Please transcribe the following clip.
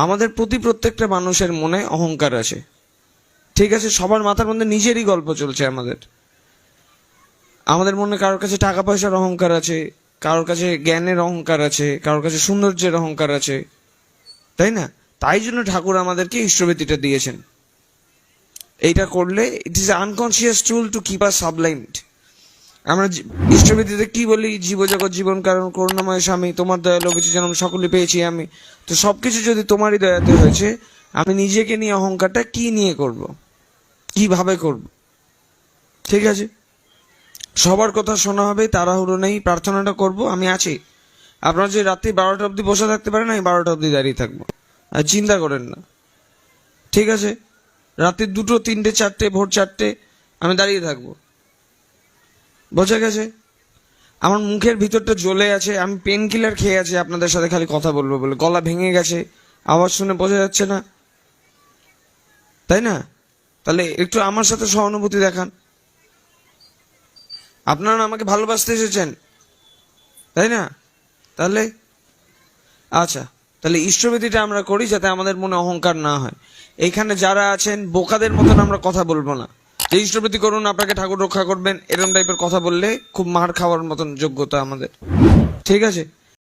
আমাদের প্রত্যেকটা মানুষের মনে অহংকার আছে, ঠিক আছে? সবার মাথার মধ্যে নিজেরই গল্প চলছে। আমাদের মনে কারোর কাছে টাকা পয়সার অহংকার আছে, কারোর কাছে জ্ঞানের অহংকার আছে, কারোর কাছে সৌন্দর্যের অহংকার আছে, তাই না? তাই জন্য ঠাকুর আমাদেরকে ইষ্টভীতিটা দিয়েছেন। এইটা করলে it is unconscious tool to keep us sublimed. আমরা ইষ্টভীতিতে কি বলি? জীবজগৎ জীবন কারণ করুণাময় স্বামী, তোমার দয়া লোকেছি যেন সকলে পেয়েছি আমি। তো সবকিছু যদি তোমারই দয়াতে হয়েছে, আমি নিজেকে নিয়ে অহংকারটা কি নিয়ে করব, কিভাবে করব? ঠিক আছে, সবার কথা শোনা হবে, তাড়াহুড়ো নেই, প্রার্থনাটা করব, আমি আছি। আপনারা যে রাত্রি 12টা অবধি বসে থাকতে পারেন, আমি 12টা অবধি দাঁড়িয়ে থাকবো, আর চিন্তা করেন না, ঠিক আছে? রাত্রি 2টো 3টে 4টে ভোর 4টে আমি দাঁড়িয়ে থাকবো, বোঝা গেছে? আমার মুখের ভিতরটা জ্বলে আছে, আমি পেন কিলার খেয়ে আছি আপনাদের সাথে খালি কথা বলবো বলে, গলা ভেঙে গেছে, আওয়াজ শুনে বোঝা যাচ্ছে না, তাই না? তাহলে একটু আমার সাথে সহানুভূতি দেখান। আপনারা আমাকে ভালোবাসতে এসেছেন, তাই না? তাহলে আচ্ছা, তাহলে ইষ্টভীতিটা আমরা করি যাতে আমাদের মনে অহংকার না হয়। এইখানে যারা আছেন বোকাদের মতন আমরা কথা বলবো না যে ইষ্টভীতি করুন আপনাকে ঠাকুর রক্ষা করবেন, এরকম টাইপের কথা বললে খুব মার খাওয়ার মতন যোগ্যতা আমাদের, ঠিক আছে?